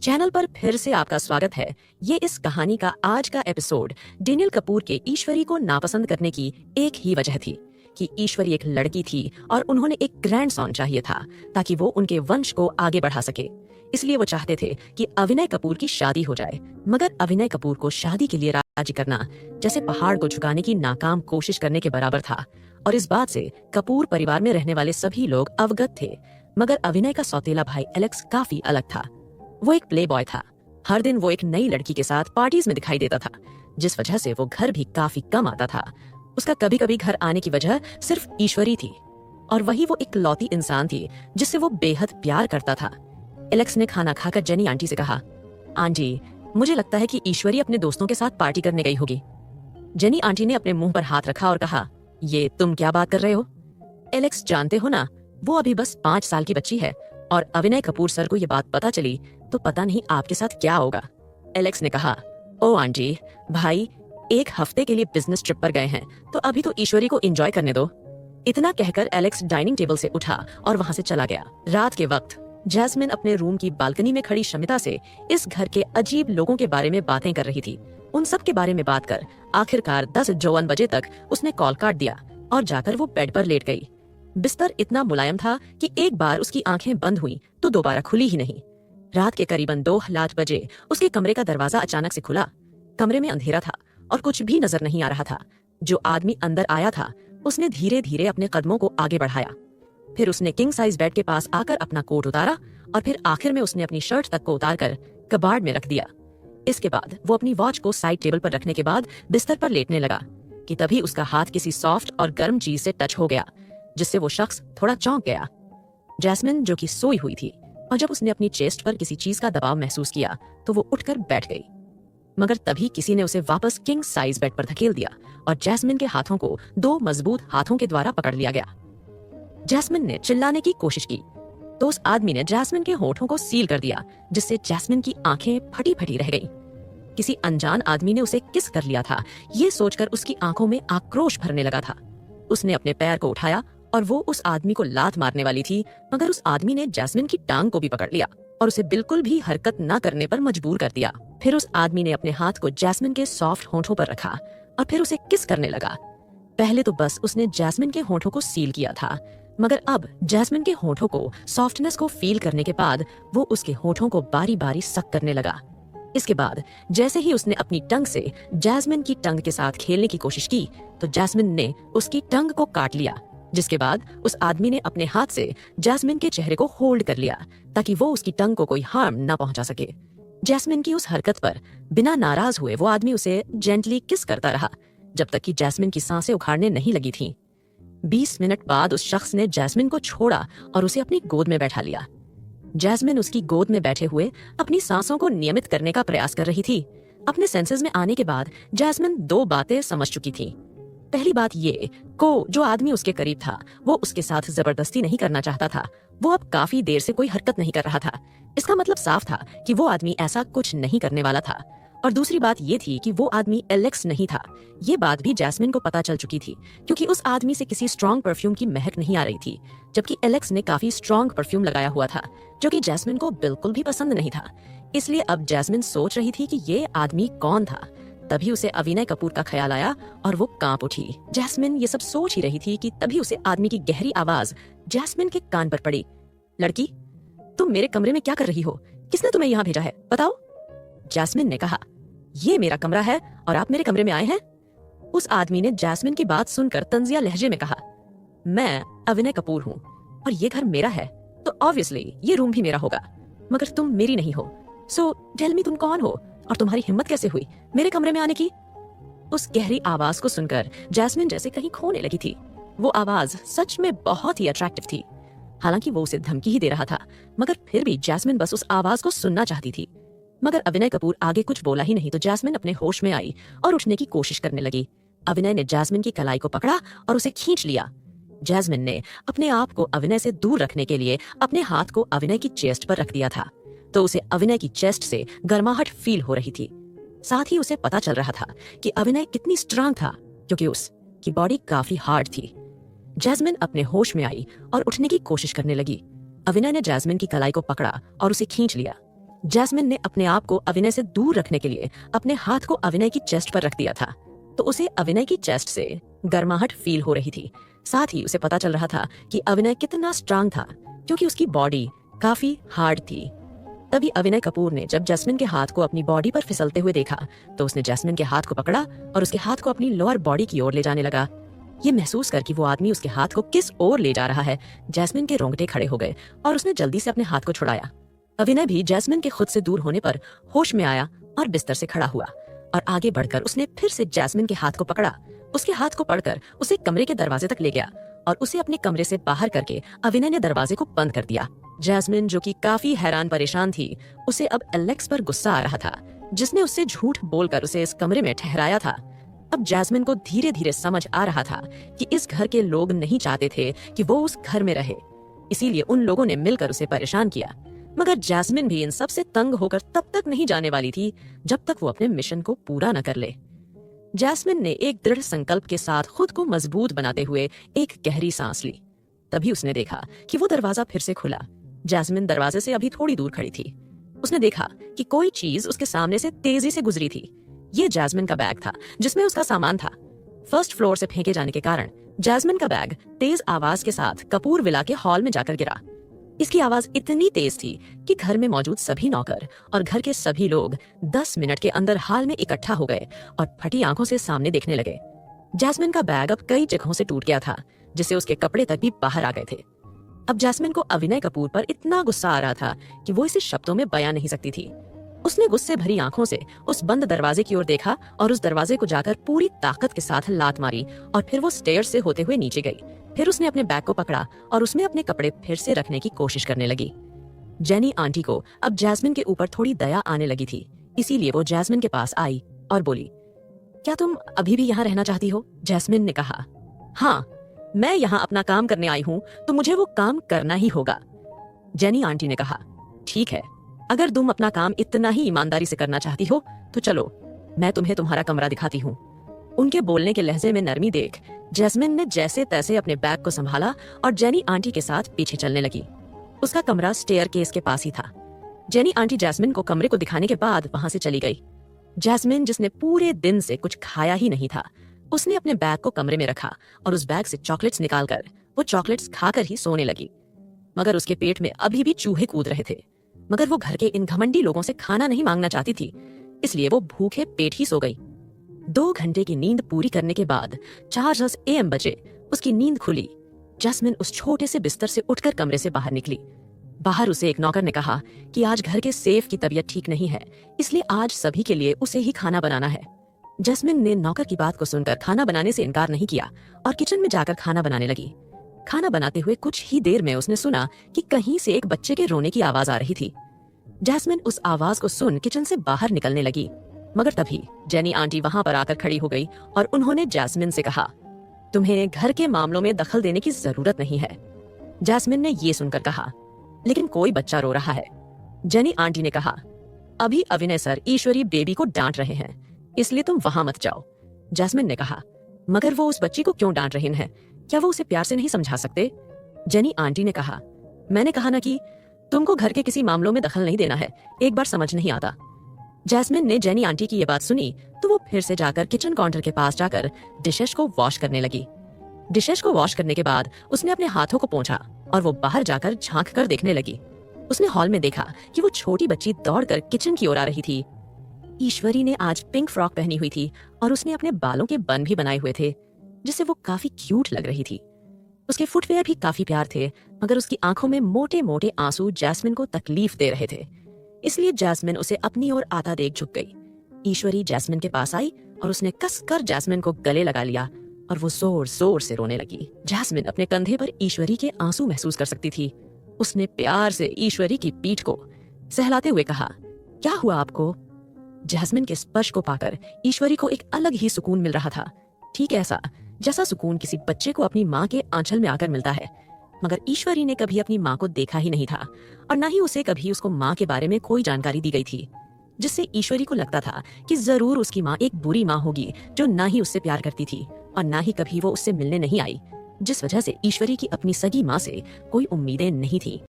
Channel पर फिर से आपका स्वागत है। ये इस कहानी का आज का एपिसोड डेनियल कपूर के ईश्वरी को नापसंद करने की एक ही वजह थी कि ईश्वरी एक लड़की थी और उन्होंने एक ग्रैंड सॉन चाहिए था ताकि वो उनके वंश को आगे बढ़ा सके। इसलिए वो चाहते थे कि अभिनय कपूर की शादी हो जाए, मगर अभिनय कपूर को शादी के लिए राजी करना जैसे पहाड़ को झुकाने की नाकाम कोशिश करने के बराबर था। और इस बात से कपूर परिवार में रहने वाले सभी लोग अवगत थे, मगर अभिनय का सौतेला भाई एलेक्स काफी अलग था। वो एक प्ले बॉय था। हर दिन वो एक नई लड़की के साथ पार्टीज में दिखाई देता था, जिस वजह से वो घर भी काफी कम आता था। उसका कभी कभी घर आने की वजह सिर्फ ईश्वरी थी, और वही वो इकलौती इंसान थी जिससे वो बेहद प्यार करता था। एलेक्स ने खाना खाकर जेनी आंटी से कहा, आंटी, मुझे लगता है कि ईश्वरी अपने दोस्तों के साथ पार्टी करने गई होगी। जेनी आंटी ने अपने मुंह पर हाथ रखा और कहा, ये तुम क्या बात कर रहे हो? एलेक्स, जानते हो ना, वो अभी बस 5 साल की बच्ची है, और अभिनय कपूर सर को ये बात पता चली तो पता नहीं आपके साथ क्या होगा। एलेक्स ने कहा, ओ आंटी, भाई 1 हफ्ते के लिए बिजनेस ट्रिप पर गए हैं, तो अभी तो ईश्वरी को एंजॉय करने दो। इतना कहकर एलेक्स डाइनिंग टेबल से उठा और वहां से चला गया। रात के वक्त जैस्मिन अपने रूम की बालकनी में खड़ी शमिता से इस घर के अजीब लोगों के बारे में बातें कर रही थी। उन सब के बारे में बात कर आखिरकार 10:54 बजे तक उसने कॉल काट दिया और जाकर वो बेड पर लेट गई। बिस्तर इतना मुलायम था कि एक बार उसकी आंखें बंद हुई तो दोबारा खुली ही नहीं। रात के करीबन 2 बजे उसके कमरे का दरवाजा अचानक से खुला। कमरे में अंधेरा था और कुछ भी नजर नहीं आ रहा था। जो आदमी अंदर आया था उसने धीरे धीरे अपने कदमों को आगे बढ़ाया। फिर उसने किंग साइज बेड के पास आकर अपना कोट उतारा और फिर आखिर में उसने अपनी शर्ट तक को उतारकर कबाड़ में रख दिया। इसके बाद वो अपनी वॉच को साइड टेबल पर रखने के बाद बिस्तर पर लेटने लगा कि तभी उसका हाथ किसी सॉफ्ट और गर्म चीज से टच हो गया, जिससे वो शख्स थोड़ा चौंक गया। जैस्मिन, जो कि सोई हुई थी, और जब उसने अपनी चेस्ट पर किसी चीज का दबाव महसूस किया तो वो उठकर बैठ गई, मगर तभी किसी ने उसे वापस किंग साइज बेड पर धकेल दिया और जैस्मिन के हाथों को 2 मजबूत हाथों के द्वारा पकड़ लिया गया। जैस्मिन ने चिल्लाने की कोशिश की तो उस आदमी ने जैस्मिन के होठों को सील कर दिया, जिससे जैस्मिन की आंखें फटी फटी रह गईं। किसी अनजान आदमी ने उसे किस कर लिया था, ये सोचकर उसकी आंखों में आक्रोश भरने लगा था। उसने अपने पैर को उठाया और वो उस आदमी को लात मारने वाली थी, मगर उस आदमी ने जैस्मिन की टांग को भी पकड़ लिया और उसे बिल्कुल भी हरकत न करने पर मजबूर कर दिया। फिर उस आदमी ने अपने हाथ को जैस्मिन के सॉफ्ट होठों पर रखा और फिर उसे किस करने लगा। पहले तो बस उसने जैस्मिन के होठों को सील किया था, मगर अब जैस्मिन के होठों को सॉफ्टनेस को फील करने के बाद वो उसके होठों को बारी बारी सक करने लगा। इसके बाद जैसे ही उसने अपनी टंग से जैस्मिन की टंग के साथ खेलने की कोशिश की तो जैस्मिन ने उसकी टंग को काट लिया, जिसके बाद उस आदमी ने अपने हाथ से जैस्मिन के चेहरे को होल्ड कर लिया ताकि वो उसकी टंग को कोई हार्म ना पहुंचा सके। जैस्मिन की उस हरकत पर बिना नाराज हुए वो आदमी उसे जेंटली किस करता रहा जब तक कि जैस्मिन की सांसें उखाड़ने नहीं लगी थीं। 20 मिनट बाद उस शख्स ने जैस्मिन को छोड़ा और उसे अपनी गोद में बैठा लिया। जैस्मिन उसकी गोद में बैठे हुए अपनी सांसों को नियमित करने का प्रयास कर रही थी। अपने सेंसेस में आने के बाद जैस्मिन 2 बातें समझ चुकी थी। पहली बात ये को जो आदमी उसके करीब था वो उसके साथ जबरदस्ती नहीं करना चाहता था। वो अब काफी देर से कोई हरकत नहीं कर रहा था। इसका मतलब साफ था कि वो आदमी ऐसा कुछ नहीं करने वाला था। और दूसरी बात ये थी कि वो आदमी एलेक्स नहीं था। ये बात भी जैस्मिन को पता चल चुकी थी, क्योंकि उस आदमी से किसी स्ट्रॉन्ग परफ्यूम की महक नहीं आ रही थी, जबकि एलेक्स ने काफी स्ट्रॉन्ग परफ्यूम लगाया हुआ था जो कि जैस्मिन को बिल्कुल भी पसंद नहीं था। इसलिए अब जैस्मिन सोच रही थी कि ये आदमी कौन था। तभी उसे अभिनय कपूर का ख्याल आया और वो कांप उठी। जैस्मिन ये सब सोच ही रही थी कि तभी उसे आदमी की गहरी आवाज जैस्मिन के कान पर पड़ी। लड़की, तुम मेरे कमरे में क्या कर रही हो? किसने तुम्हें यहाँ भेजा है, बताओ? जैस्मिन ने कहा, ये मेरा कमरा है और आप मेरे कमरे में आए हैं? उस आदमी ने जैस्मिन की बात सुनकर तंजिया लहजे में कहा, मैं अभिनय कपूर हूँ और ये घर मेरा है, तो ऑब्वियसली ये रूम भी मेरा होगा, मगर तुम मेरी नहीं हो। सो टेल मी, तुम कौन हो और तुम्हारी हिम्मत कैसे हुई मेरे कमरे में आने की? उस गहरी आवाज को सुनकर जैस्मिन जैसे कहीं खोने लगी थी। वो आवाज सच में बहुत ही अट्रैक्टिव थी। हालांकि वो उसे धमकी ही दे रहा था, मगर फिर भी जैस्मिन बस उस आवाज को सुनना चाहती थी। मगर अभिनय कपूर आगे कुछ बोला ही नहीं तो जैस्मिन अपने होश में आई और उठने की कोशिश करने लगी। अभिनय ने जैस्मिन की कलाई को पकड़ा और उसे खींच लिया। जैस्मिन ने अपने आप को अभिनय से दूर रखने के लिए अपने हाथ को अभिनय की चेस्ट पर रख दिया था, तो उसे अभिनय की चेस्ट से गर्माहट फील हो रही थी। साथ ही उसे पता चल रहा था कि अभिनय कितनी स्ट्रांग था, क्योंकि उसकी बॉडी काफी हार्ड थी। जैस्मिन अपने होश में आई और उठने की कोशिश करने लगी। अभिनय ने जैस्मिन की कलाई को पकड़ा और उसे खींच लिया। जैस्मिन ने अपने आप को अविनय से दूर रखने के लिए अपने हाथ को अविनय की चेस्ट पर रख दिया था, तो उसे अविनय की चेस्ट से गर्माहट फील हो रही थी। साथ ही उसे पता चल रहा था कि अविनय कितना स्ट्रांग था, क्योंकि उसकी बॉडी काफी हार्ड थी। तभी अविनय कपूर ने जब जैस्मिन के हाथ को अपनी बॉडी पर फिसलते हुए देखा, तो उसने जैस्मिन के हाथ को पकड़ा और उसके हाथ को अपनी लोअर बॉडी की ओर ले जाने लगा। ये महसूस कर कि वो आदमी उसके हाथ को किस ओर ले जा रहा है, जैस्मिन के रोंगटे खड़े हो गए और उसने जल्दी से अपने हाथ को छुड़ाया। अविनय भी जैस्मिन के खुद से दूर होने पर होश में आया और बिस्तर से खड़ा हुआ और आगे बढ़कर उसने फिर से जैस्मिन के हाथ को पकड़ा। उसके हाथ को पकड़कर उसे कमरे के दरवाजे तक ले गया और उसे अपने कमरे से बाहर करके अविनय ने दरवाजे को बंद कर दिया। जैस्मिन, जो कि काफी हैरान परेशान थी, उसे अब एलेक्स पर गुस्सा आ रहा था, जिसने उससे झूठ बोलकर उसे इस कमरे में ठहराया था। अब जैस्मिन को धीरे धीरे समझ आ रहा था कि इस घर के लोग नहीं चाहते थे कि वो उस घर में रहे, इसीलिए उन लोगों ने मिलकर उसे परेशान किया। मगर जैस्मिन भी इन सब से तंग होकर तब तक नहीं जाने वाली थी जब तक वो अपने मिशन को पूरा न कर ले। जैस्मिन ने एक दृढ़ संकल्प के साथ खुद को मजबूत बनाते हुए एक गहरी सांस ली। तभी उसने देखा कि वो दरवाजा फिर से खुला। जैस्मिन दरवाजे से अभी थोड़ी दूर खड़ी थी। उसने देखा कि कोई चीज उसके सामने से तेजी से गुजरी थी। ये जैस्मिन का बैग था जिसमें उसका सामान था। फर्स्ट फ्लोर से फेंके जाने के कारण जैस्मिन का बैग तेज आवाज के साथ कपूर विला के हॉल में जाकर गिरा। इसकी आवाज इतनी तेज थी कि घर में मौजूद सभी नौकर और घर के सभी लोग 10 मिनट के अंदर हॉल में इकट्ठा हो गए और फटी आंखों से सामने देखने लगे। जैस्मिन का बैग अब कई जगहों से टूट गया था, जिससे उसके कपड़े तक भी बाहर आ गए थे। अब जैस्मिन को अविनय कपूर पर इतना गुस्सा आ रहा था कि वो इसे शब्दों में बयां नहीं सकती थी। उसने गुस्से भरी आंखों से उस बंद दरवाजे की ओर देखा और उस दरवाजे को जाकर पूरी ताकत के साथ लात मारी और फिर वो स्टेयर्स से होते हुए नीचे गई। फिर उसने अपने बैग को पकड़ा और उसमें अपने कपड़े फिर से रखने की कोशिश करने लगी। जेनी आंटी को अब जैस्मिन के ऊपर थोड़ी दया आने लगी थी, इसीलिए वो जैस्मिन के पास आई और बोली, क्या तुम अभी भी यहाँ रहना चाहती हो? जैस्मिन ने कहा, हाँ, मैं यहाँ अपना काम करने आई हूँ, तो मुझे वो काम करना ही होगा। जेनी आंटी ने कहा, ठीक है, अगर तुम अपना काम इतना ही ईमानदारी से करना चाहती हो तो चलो, मैं तुम्हें तुम्हारा कमरा दिखाती हूँ। उनके बोलने के लहजे में नरमी देख जैस्मिन ने जैसे तैसे अपने बैग को संभाला और जेनी आंटी के साथ पीछे चलने लगी। उसका कमरा स्टेयर केस के पास ही था। जेनी आंटी जैस्मिन को कमरे को दिखाने के बाद वहां से चली गई। जैस्मिन, जिसने पूरे दिन से कुछ खाया ही नहीं था, उसने अपने बैग को कमरे में रखा और उस बैग से चॉकलेट्स निकालकर वो चॉकलेट्स खाकर ही सोने लगी। मगर उसके पेट में अभी भी चूहे कूद रहे थे। मगर वो घर के इन घमंडी लोगों से खाना नहीं मांगना चाहती थी, इसलिए वो भूखे पेट ही सो गई। 2 घंटे की नींद पूरी करने के बाद 4:10 AM बजे उसकी नींद खुली। जैस्मिन उस छोटे से बिस्तर से उठकर कमरे से बाहर निकली। बाहर उसे एक नौकर ने कहा कि आज घर के सेफ की तबीयत ठीक नहीं है, इसलिए आज सभी के लिए उसे ही खाना बनाना है। जैस्मिन ने नौकर की बात को सुनकर खाना बनाने से इनकार नहीं किया और किचन में जाकर खाना बनाने लगी। खाना बनाते हुए कुछ ही देर में उसने सुना कि कहीं से एक बच्चे के रोने की आवाज आ रही थी। जैस्मिन उस आवाज को सुन किचन से बाहर निकलने लगी, मगर तभी जेनी आंटी वहां पर आकर खड़ी हो गई और उन्होंने जैस्मिन से कहा, तुम्हें घर के मामलों में दखल देने की जरूरत नहीं है। जैस्मिन ने ये सुनकर कहा, लेकिन कोई बच्चा रो रहा है। जेनी आंटी ने कहा, अभी अविनय सर ईश्वरी बेबी को डांट रहे हैं, इसलिए तुम वहां मत जाओ। जैस्मिन ने कहा, मगर वो उस बच्ची को क्यों डांट रहे हैं? क्या वो उसे प्यार से नहीं समझा सकते? जेनी आंटी ने कहा, मैंने कहा ना कि तुमको घर के किसी मामलों में दखल नहीं देना है, एक बार समझ नहीं आता। जैस्मिन ने जेनी आंटी की ये बात सुनी तो वो फिर से जाकर किचन काउंटर के पास जाकर डिशेस को वॉश करने लगी। डिशेस को वॉश करने के बाद उसने अपने हाथों को पोंछा और वो बाहर जाकर झांक कर देखने लगी। उसने हॉल में देखा कि वो छोटी बच्ची दौड़कर किचन की ओर आ रही थी। ईश्वरी ने आज पिंक फ्रॉक पहनी हुई थी और उसने अपने बालों के बन भी बनाए हुए थे, जिससे वो काफी क्यूट लग रही थी। उसके फुटवेयर भी काफी प्यार थे, मगर उसकी आंखों में मोटे मोटे आंसू जैस्मिन को तकलीफ दे रहे थे, इसलिए जैस्मिन उसे अपनी ओर आता देख झुक गई। ईश्वरी जैस्मिन के पास आई और उसने कसकर जैस्मिन को गले लगा लिया और वो जोर जोर से रोने लगी। जैस्मिन अपने कंधे पर ईश्वरी के आंसू महसूस कर सकती थी। उसने प्यार से ईश्वरी की पीठ को सहलाते हुए कहा, क्या हुआ आपको? जैस्मिन के स्पर्श को पाकर ईश्वरी को एक अलग ही सुकून मिल रहा था, ठीक ऐसा जैसा सुकून किसी बच्चे को अपनी माँ के आंचल में आकर मिलता है। मगर ईश्वरी ने कभी अपनी माँ को देखा ही नहीं था और न ही उसे कभी उसको माँ के बारे में कोई जानकारी दी गई थी, जिससे ईश्वरी को लगता था कि जरूर उसकी माँ एक बुरी माँ होगी जो ना ही उससे प्यार करती थी और ना ही कभी वो उससे मिलने नहीं आई, जिस वजह से ईश्वरी की अपनी सगी माँ से कोई उम्मीदें नहीं थी।